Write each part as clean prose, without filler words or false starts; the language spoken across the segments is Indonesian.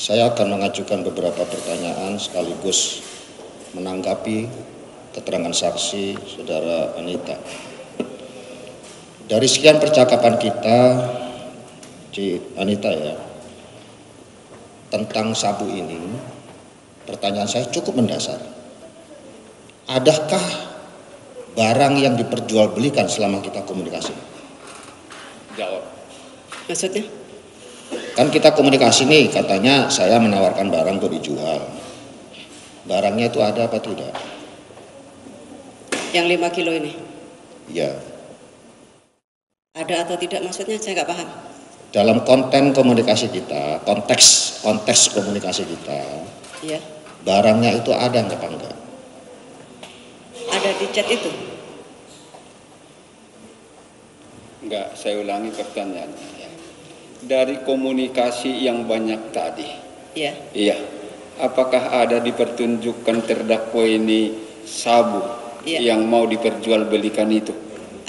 Saya akan mengajukan beberapa pertanyaan sekaligus menanggapi keterangan saksi Saudara Anita. Dari sekian percakapan kita, Anita ya, tentang sabu ini, pertanyaan saya cukup mendasar. Adakah barang yang diperjualbelikan selama kita komunikasi? Jawab. Maksudnya? Kan kita komunikasi nih, katanya saya menawarkan barang untuk dijual. Barangnya itu ada apa tidak? Yang 5 kilo ini? Ya. Ada atau tidak maksudnya saya nggak paham. Dalam konten komunikasi kita, konteks komunikasi kita, Iya. barangnya itu ada nggak apa enggak? Ada di chat itu? Enggak, saya ulangi pertanyaannya. Ya. Dari komunikasi yang banyak tadi, Iya. iya, apakah ada dipertunjukkan terdakwa ini sabu Iya. yang mau diperjualbelikan itu?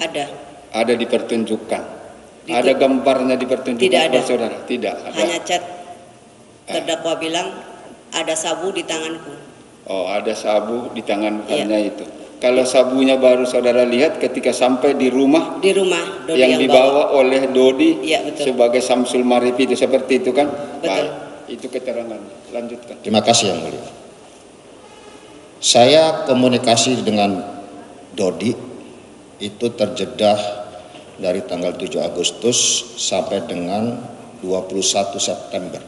Ada. Ada dipertunjukkan. Ada gambarnya dipertunjukkan Tidak ada. kepada saudara? Tidak ada. Hanya chat. Terdakwa bilang ada sabu di tanganku. Oh, ada sabu di tangan Iya. hanya itu. Kalau sabunya baru saudara lihat ketika sampai di rumah Di rumah Dodi yang dibawa oleh Dodi Iya, betul. sebagai Samsul Marif itu, seperti itu kan? Betul. Baik, itu keterangan. Lanjutkan. Terima kasih Yang Mulia. Saya komunikasi dengan Dodi itu terjedah dari tanggal 7 Agustus sampai dengan 21 September.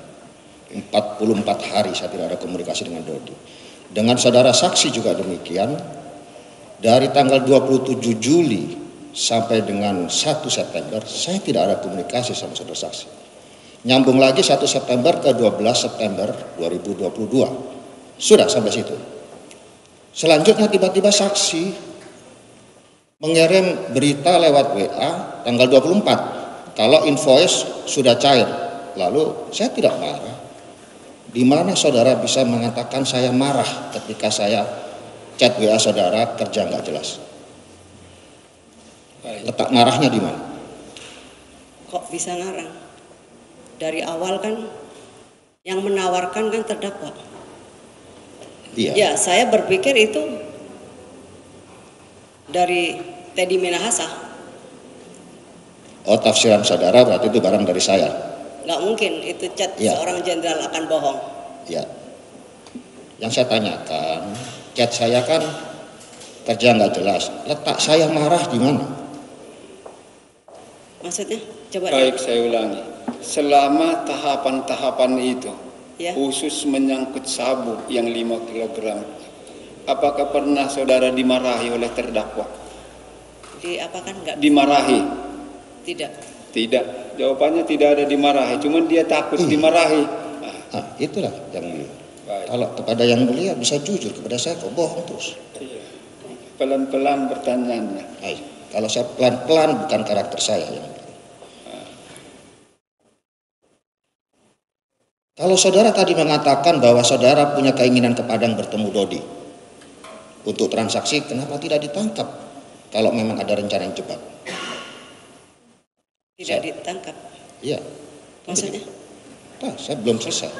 44 hari saya tidak ada komunikasi dengan Dodi. Dengan saudara saksi juga demikian. Dari tanggal 27 Juli sampai dengan 1 September saya tidak ada komunikasi sama saudara saksi. Nyambung lagi 1 September ke 12 September 2022. Sudah sampai situ. Selanjutnya tiba-tiba saksi mengirim berita lewat WA tanggal 24 kalau invoice sudah cair. Lalu saya tidak marah. Di mana saudara bisa mengatakan saya marah ketika saya chat WA saudara kerja nggak jelas? Baik. Letak marahnya di mana? Kok bisa ngarang? Dari awal kan yang menawarkan kan terdakwa. Iya. Ya, saya berpikir itu dari Teddy Minahasa. Oh, tafsiran saudara berarti itu barang dari saya. Nggak mungkin itu chat Ya. seorang jenderal akan bohong. Ya. Yang saya tanyakan, chat saya kan kerja nggak jelas. Letak saya marah di mana? Maksudnya? Coba. Baik, saya ulangi. Selama tahapan-tahapan itu, Ya. khusus menyangkut sabu yang 5 kg, apakah pernah saudara dimarahi oleh terdakwa? Diapakan nggak? Dimarahi? Tidak. Tidak. Jawabannya tidak ada dimarahi, cuman dia takut dimarahi. Ah, itulah yang mulia. Baik. Kalau kepada yang mulia bisa jujur, kepada saya kok bohong terus. Iya. Pelan-pelan pertanyaannya. Baik. Kalau saya pelan-pelan bukan karakter saya yang mulia. Kalau saudara tadi mengatakan bahwa saudara punya keinginan ke Padang bertemu Dodi untuk transaksi, kenapa tidak ditangkap kalau memang ada rencana yang jebak? Tidak ditangkap. Iya. Maksudnya? Nah, saya belum selesai.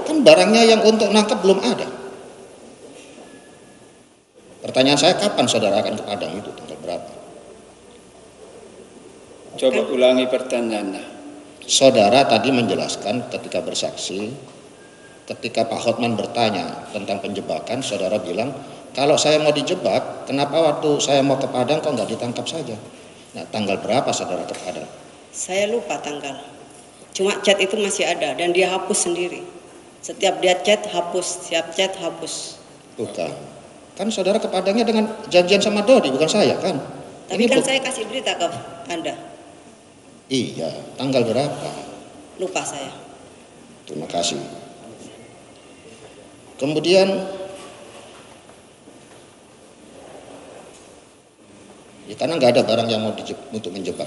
Kan barangnya yang untuk nangkap belum ada. Pertanyaan saya, kapan saudara akan ke Padang itu, tanggal berapa? Coba ulangi pertanyaannya. Saudara tadi menjelaskan ketika bersaksi, ketika Pak Hotman bertanya tentang penjebakan, saudara bilang, kalau saya mau dijebak, kenapa waktu saya mau ke Padang kok nggak ditangkap saja? Nah, tanggal berapa saudara ke Padang? Saya lupa tanggal. Cuma chat itu masih ada dan dia hapus sendiri. Setiap dia chat hapus, setiap chat hapus. Bukan. Kan saudara ke Padangnya dengan janjian sama Dodi, bukan saya kan? Tapi kan saya kasih berita ke Anda. Iya, tanggal berapa? Lupa saya. Terima kasih. Kemudian ya, karena nggak ada barang yang mau untuk menjebak.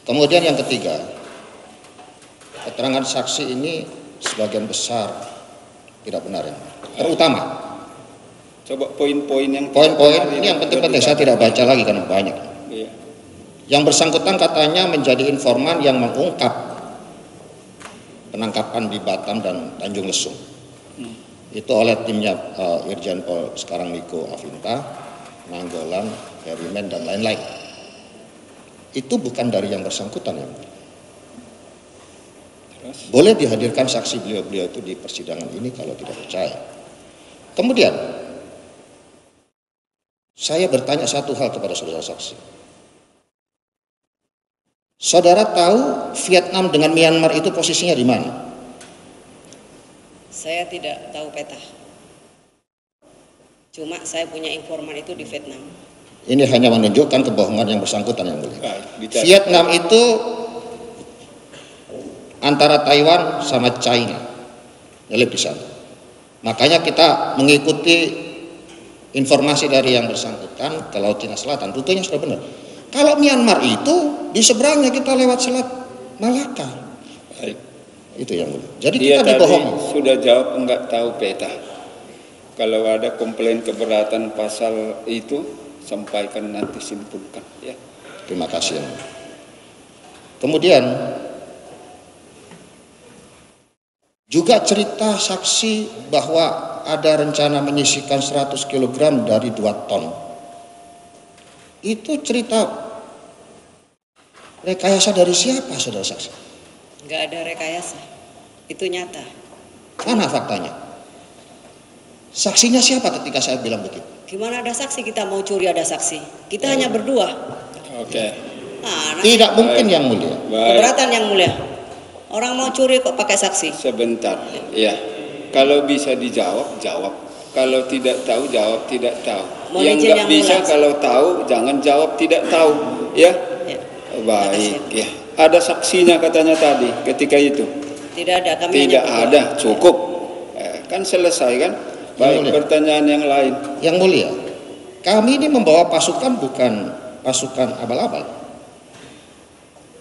Kemudian yang ketiga, keterangan saksi ini sebagian besar tidak benar ya. Terutama Coba poin-poin yang poin-poin ini yang penting-penting, saya tidak baca lagi karena banyak. Iya. Yang bersangkutan katanya menjadi informan yang mengungkap penangkapan di Batam dan Tanjung Lesung. Itu oleh timnya Irjen Pol sekarang Niko Afinta, Nanggolan, Herimen dan lain-lain. Itu bukan dari yang bersangkutan ya. Boleh dihadirkan saksi beliau-beliau itu di persidangan ini kalau tidak percaya. Kemudian saya bertanya satu hal kepada saudara saksi. Saudara tahu Vietnam dengan Myanmar itu posisinya di mana? Saya tidak tahu peta. Cuma saya punya informan itu di Vietnam. Ini hanya menunjukkan kebohongan yang bersangkutan yang mulia. Bicara. Vietnam itu antara Taiwan sama China, nyelip di sana. Makanya kita mengikuti informasi dari yang bersangkutan ke Laut Cina Selatan, rutenya sudah benar. Kalau Myanmar itu di seberangnya kita lewat Selat Malaka. Baik. Itu yang mulia. Jadi Dia kita dibohongi. sudah jawab enggak tahu peta. Kalau ada komplain keberatan pasal itu, sampaikan nanti simpulkan. Ya. Terima kasih. Kemudian juga cerita saksi bahwa ada rencana menyisihkan 100 kg dari 2 ton. Itu cerita rekayasa dari siapa, saudara saksi? Nggak ada rekayasa. Itu nyata. Mana faktanya? Saksinya siapa ketika saya bilang begitu? Gimana ada saksi? Kita mau curi ada saksi. Kita hanya berdua. Oke. Nah, Tidak mungkin yang mulia. Baik. keberatan yang mulia. Orang mau curi kok pakai saksi? Sebentar. Ya. Kalau bisa dijawab, jawab. Kalau tidak tahu, jawab tidak tahu. Mohon Yang izin nggak yang bisa mulia. kalau tahu, jangan jawab tidak tahu. Ya. Ya. Baik. Makasih. Ya. Ada saksinya katanya tadi ketika itu. Tidak ada. Kami Tidak hanya berdua. ada, cukup. Kan selesai kan? Baik, mulia. pertanyaan yang lain. Yang mulia, kami ini membawa pasukan bukan pasukan abal-abal.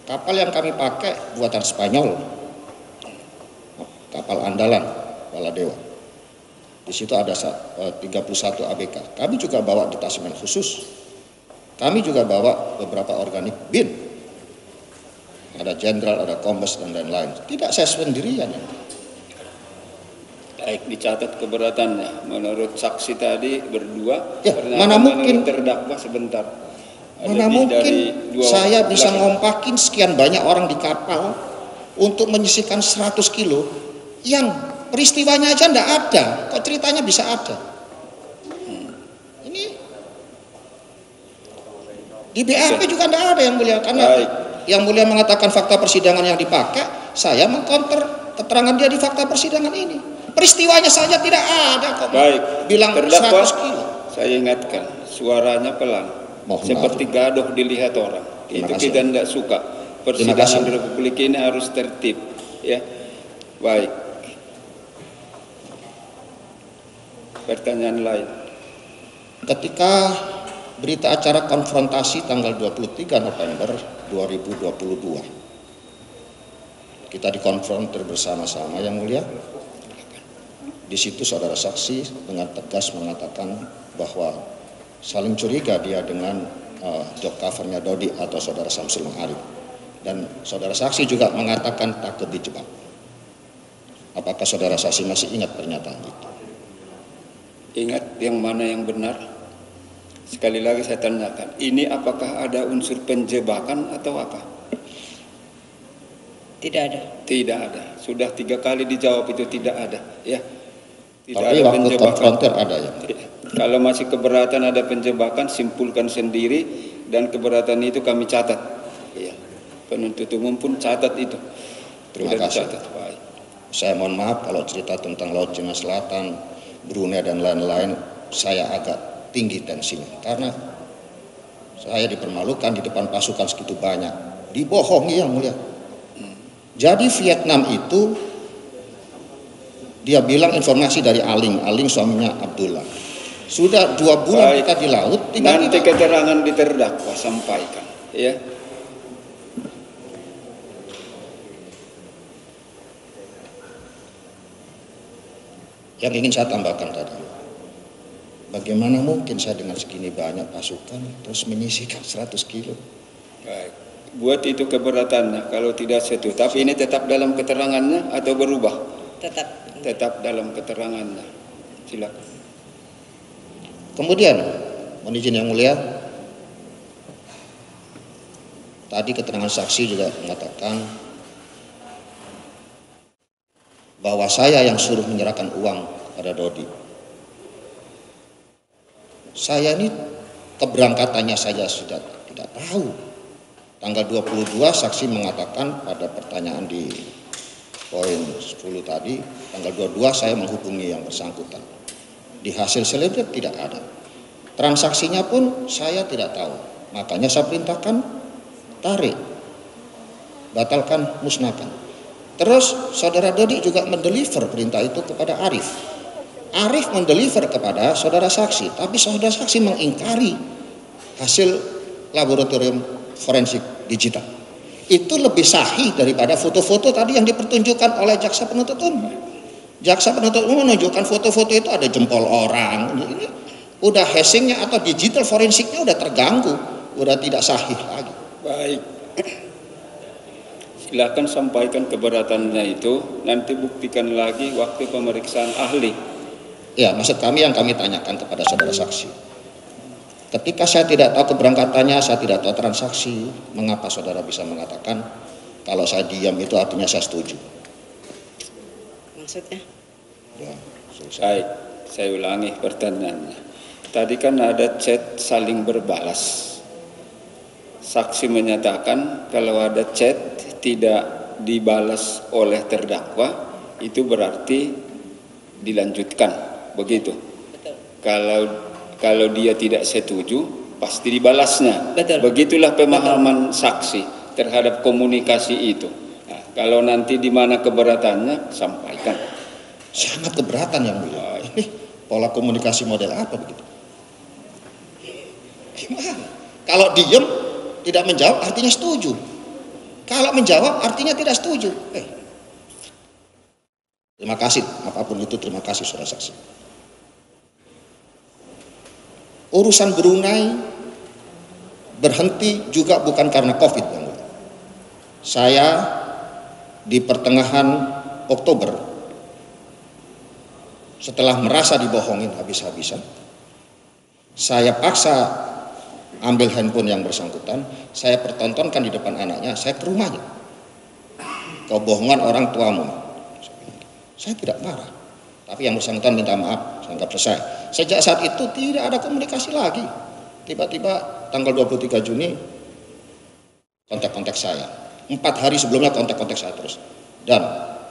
Kapal yang kami pakai buatan Spanyol, kapal andalan Baladewa. Di situ ada 31 ABK. Kami juga bawa detasemen khusus. Kami juga bawa beberapa organik BIN. Ada jenderal, ada kombes dan lain-lain. Tidak saya sendirian. Baik, dicatat keberatannya. Menurut saksi tadi berdua. Ya, ternyata mana mungkin terdakwa sebentar. Ada Mana lebih mungkin dari 2 saya bisa belakang. ngompakin sekian banyak orang di kapal untuk menyisihkan 100 kilo yang peristiwanya aja enggak ada. Kok ceritanya bisa ada? Ini di BAP juga enggak ada yang mulia. Karena Baik. yang mulia mengatakan fakta persidangan yang dipakai, saya mengkonter keterangan dia di fakta persidangan ini. Peristiwanya saja tidak ada kok. Baik, Bilang terdakwa, 100 kilo. saya ingatkan, suaranya pelan. Mohon Seperti maaf. gaduh dilihat orang. Terima Itu kasih. kita tidak suka. Terima Persidangan kasih. Republik ini harus tertib. Ya, baik. Pertanyaan lain. Ketika berita acara konfrontasi tanggal 23 November 2022, kita dikonfrontir bersama-sama yang mulia. Di situ saudara saksi dengan tegas mengatakan bahwa saling curiga dia dengan job covernya Dodi atau saudara Samsul Ma'arif. Dan saudara saksi juga mengatakan takut dijebak. Apakah saudara saksi masih ingat pernyataan itu? Ingat yang mana yang benar? Sekali lagi saya tanyakan, ini apakah ada unsur penjebakan atau apa? Tidak ada. Tidak ada. Sudah 3 kali dijawab itu tidak ada. Ya. Tidak Tapi ada waktu penjebakan. konfrontir ada ya. Kalau masih keberatan ada penjebakan, simpulkan sendiri dan keberatan itu kami catat. Ya. Penuntut umum pun catat itu. Terima Sudah kasih. dicatat. Baik. Saya mohon maaf kalau cerita tentang Laut Cina Selatan, Brunei dan lain-lain, saya agak tinggi tensinya. Karena saya dipermalukan di depan pasukan segitu banyak. Dibohongi yang mulia. Jadi Vietnam itu, dia bilang informasi dari Aling suaminya Abdullah. Sudah 2 bulan Baik. kita di laut, Nanti tiba-tiba keterangan di terdakwa sampaikan. Ya. yang ingin saya tambahkan tadi. Bagaimana mungkin saya dengan segini banyak pasukan terus menyisihkan 100 kilo? Baik. buat itu keberatannya kalau tidak setuju. Tapi ini tetap dalam keterangannya atau berubah? Tetap dalam keterangannya. Silakan. Kemudian, mohon izin yang mulia, tadi keterangan saksi juga mengatakan bahwa saya yang suruh menyerahkan uang kepada Dodi. Saya ini keberangkatannya saja sudah tidak tahu. Tanggal 22 saksi mengatakan pada pertanyaan di poin 10 tadi, tanggal 22 saya menghubungi yang bersangkutan. Di hasil selebgram tidak ada. Transaksinya pun saya tidak tahu. Makanya saya perintahkan tarik, batalkan, musnahkan. Terus saudara Dodi juga mendeliver perintah itu kepada Arif. Arif mendeliver kepada saudara saksi, tapi saudara saksi mengingkari hasil laboratorium forensik digital. Itu lebih sahih daripada foto-foto tadi yang dipertunjukkan oleh jaksa penuntut umum. Jaksa penuntut umum menunjukkan foto-foto itu ada jempol orang. Ini udah hashingnya atau digital forensiknya udah terganggu, udah tidak sahih lagi. Baik. Silakan sampaikan keberatannya itu, nanti buktikan lagi waktu pemeriksaan ahli. Ya, maksud kami yang kami tanyakan kepada saudara saksi. Ketika saya tidak tahu keberangkatannya, saya tidak tahu transaksi, mengapa saudara bisa mengatakan kalau saya diam itu artinya saya setuju? Maksudnya? Ya, Baik, saya ulangi pertanyaannya. Tadi kan ada chat saling berbalas. Saksi menyatakan kalau ada chat tidak dibalas oleh terdakwa, itu berarti dilanjutkan, begitu? Betul. Kalau dia tidak setuju, pasti dibalasnya. Betul. Begitulah pemahaman saksi terhadap komunikasi itu. Nah, kalau nanti di mana keberatannya, sampaikan. Sangat keberatan yang mulia. Ini pola komunikasi model apa begitu? Gimana? Kalau diem tidak menjawab artinya setuju. Kalau menjawab artinya tidak setuju. Terima kasih, apapun itu terima kasih saudara saksi. Urusan Brunei berhenti juga bukan karena COVID, Bang. Saya di pertengahan Oktober, setelah merasa dibohongin habis-habisan, saya paksa ambil handphone yang bersangkutan, saya pertontonkan di depan anaknya, saya ke rumahnya. Kebohongan orang tuamu. Saya tidak marah, tapi yang bersangkutan minta maaf, saya anggap selesai. Sejak saat itu tidak ada komunikasi lagi. Tiba-tiba tanggal 23 Juni kontak-kontak saya. 4 hari sebelumnya kontak-kontak saya terus. Dan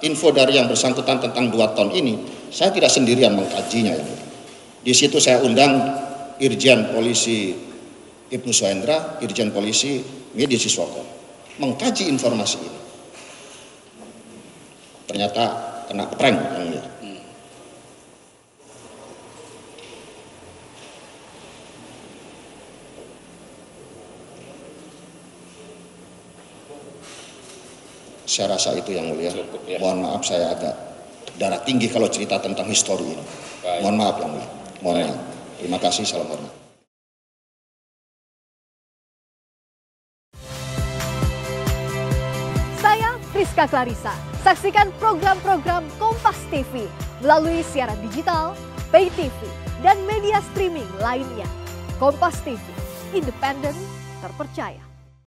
info dari yang bersangkutan tentang 2 ton ini, saya tidak sendirian mengkajinya. Di situ saya undang Irjen Polisi Ibnu Suhendra, Irjen Polisi Medi Siswoko, mengkaji informasi ini. Ternyata kena prank yang mulia. Saya rasa itu yang mulia. Cukup, ya. Mohon maaf saya agak darah tinggi kalau cerita tentang histori ini. Baik. Mohon maaf yang mulia. Mohon maaf. Terima kasih, salam hormat. Saya Friska Clarissa. Saksikan program-program Kompas TV melalui siaran digital, pay TV, dan media streaming lainnya. Kompas TV, independen, terpercaya.